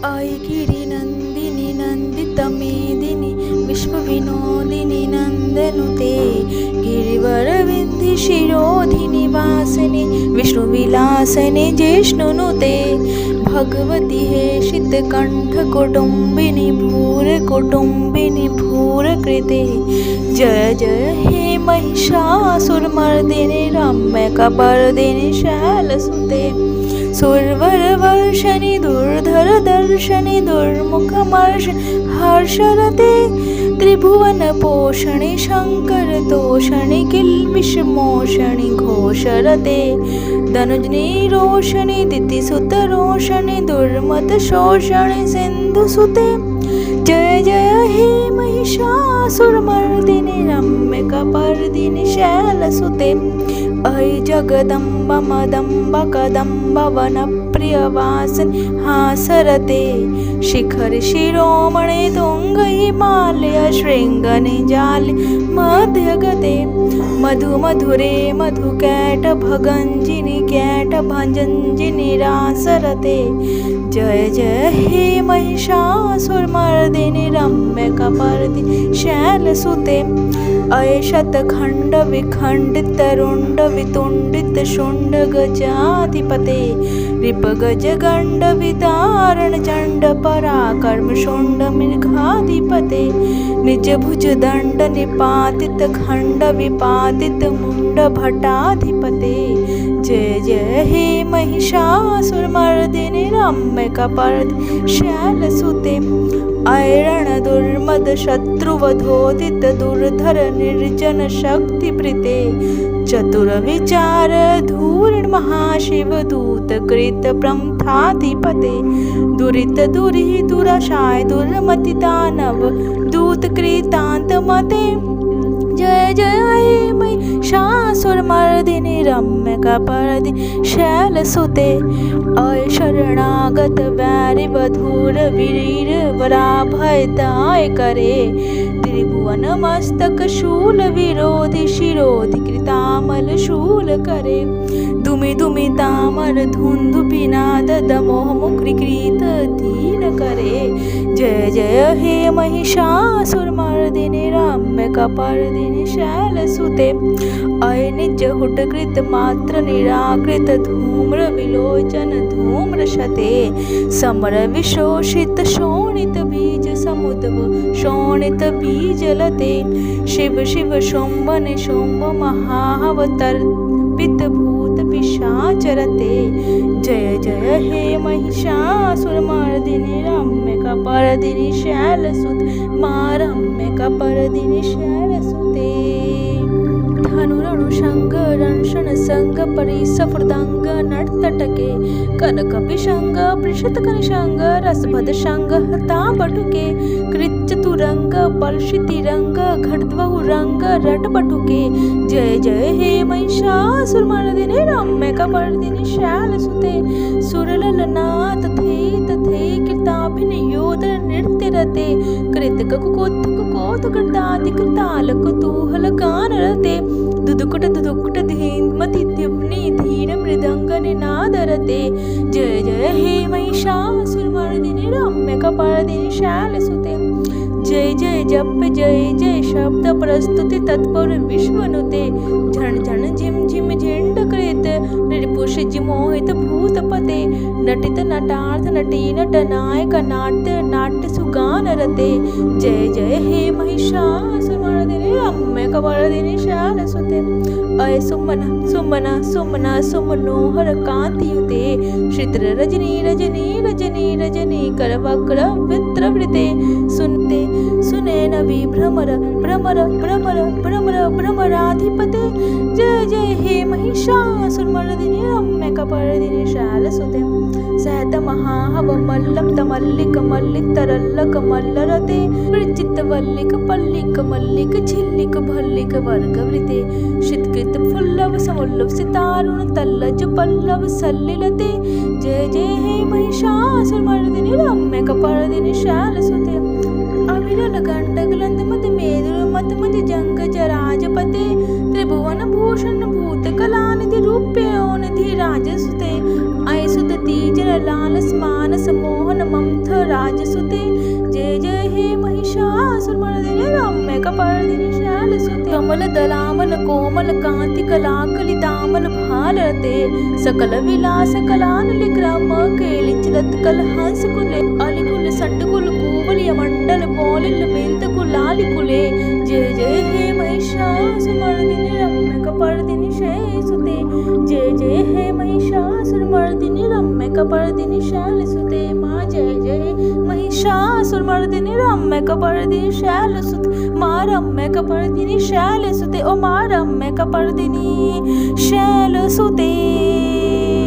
ऐगिरि नन्दिनि नन्दितमेदिनि विश्वविनोदिनि नन्दनुते गिरिवरविन्धि शिरोधिनि वासिनि विष्णुविलासिनि जिष्णुनुते भगवति हेषितकण्ठकुटुम्बिनि भूरकुटुम्बिनि भूरकृते जय जय हे महिषासुरमर्दिनि रम्यकपर्दिनि शैलसुते सुरवरवर्षिणि दुर्धरदर्शनि दुर्मुखमर्ष हर्षरते त्रिभुवनपोषणि शङ्करतोषणि किल्बिषमोषणि घोषरते धनुजनि रोषणि दितिसुतरोषणि दुर्मतशोषणि सिन्धुसुते जय जय हे महिषासुरमर्दिनि रम्यकपर्दिनि शैलसुते ऐ जगदम्ब मदम्ब कदम्ब वनप्रियवासिनि हासरते शिखरि शिरोमणि तुङ्ग हिमालय शृङ्गनिजालि मध्यगते मधुमधुरे मधुकैटभगञ्जिनि कैटभञ्जञ्जिनि रासरते जय जय हे महिषासुरमर्दिनि रम्यकपर्दिनि शैलसुते अय शतखण्ड विखण्डित रुण्ड वितुण्डित शुण्ड गजाधिपते रिपगज गण्ड विदारण चण्ड पराक्रम शुण्ड मृगाधिपते निज भुज दण्ड निपातित खण्ड विपातित मुण्ड भटाधिपते जय जय हे महिषासुरमर्दिनि रम्यकपर्दिनि शैलसुते ऐरण दुर्मद शत्रुवधोदित दुर्धर निर्जन शक्तिभृते चतुर विचार धूर्ण महाशिव दूत कृत प्रमथाधिपते दुरित दुरिः दुराशाय दुर्मति दानव दूत कृतांत मते जय जय हे महिषासुरमर्दिनि रम्यकपर्दिनि शैलसुते अय शरणागत वैरि वधूर वीर वराभयदाय करे त्रिभुवन मस्तक शूल विरोधि शिरोधि कृतामल शूल करे दुमि दुमि तामर धुन्धुभिनाद दमोह मुक्रीकृत दीन करे जय जय हे महिषासुरमर्दिनि रम्यकपर्दिनि शैलसुते अय निज हुटकृत मात्र निराकृत धूम्र विलोचन धूम्रशते समर विशोषित शोणित बीज समुद्व शोणित बीजलते शिव शिव शुम्भ निशुम्भ महावतर्पित भूत पिशाचरते जय जय हे महिषासुरमर्दिनि रम्यकपर्दिनि शैलसुते मा रम्यकपर्दिनि शैलसुते धनुरणुषङ्ग रणशनसङ्ग परिसफृदङ्ग नर्तटके कनकपिशङ्ग पृषतकनिशङ्ग रसभदशङ्ग हताबटुके कृच्चतुरङ्ग बलशितिरङ्ग घटद्वहुरङ्ग रटबटुके जय जय हे महिषासुरमर्दिनि रम्यकपर्दिनि शैलसुते सुरललना तथे तथे कृताभिनियोदन नृत्यरते कृतकुकोत्थकुकोत्थकृतादि कृतालकुतूहलगानरते दुदुकुट दुदुकुट धीमति द्युम्नि धीर मृदङ्ग निनादरते जय जय हे महिषासुरमर्दिनि रम्यकपर्दिनि शैलसुते जय जय जप जय जय शब्द प्रस्तुति तत्पर विश्वनुते झण झण झिम झिम झिंड कृत निर्पुष जिमोहित भूतपते नटित नटार्थ नटी नटनायक नाट्य नाट्य सुगान रते जय जय हे महिषासुरमर्दिनि रम्यकपर्दिनि शैलसुते अय सुमन सुमन सुमन सुमनोहर कांतियुते श्रित्र रजनी रजनी रजनी रजनी करवक्र वित्रवृते सुनते सुनैन विभ्रमर भ्रमर भ्रमर भ्रमर भ्रमराधिपते जय जय हे महिषासुरमर्दिनि रम्यकपर्दिनि शैलसुते सहत महाहव मल्लम तमल्लिक मल्लितरल्लक मल्लरते वृचित वल्लिक पल्लिक मल्लिक झिल्लिक भल्लिक वर्गवृते शितकृत फुल्लव समुल्लव सितारुण तल्लज पल्लव सल्लिलते जय जय हे महिषासुरमर्दिनि रम्यकपर्दिनि शैलसुते अविरल गंडगलंद मद मेदुर मत मद जंग जराजपते त्रिभुवन भूषण भूत कलानिधि रूप्योनिधि राजसुते ऐसुत तीजर लालस मानस मोहन ममथ राजसुते जय जय हे महिषासुरमर्दिनी रम्य कपर्दिनी शैलसुते कमल दलामल कोमल कांति कलाकलितामल भालते सकल विलास कलानुलिग्राम केलिचिलत कल हंस कुले अलिकुल संडकुल कूवलिय मंडल बोलिल मिलत कुलालिकुले जय जय हे महिषासुरमर्दिनी रम्य कपर्दिनी शैलसुते जय जय हे महिषासुरमर्दिनी रम्य कपर्दिनी शैलसुते माँ जय जय महिषासुरमर्दिनी रम्य कपर्दिनी शैलसुते माँ रम्य कपर्दिनी शैलसुते ओ माँ रम्य कपर्दिनी शैलसुते।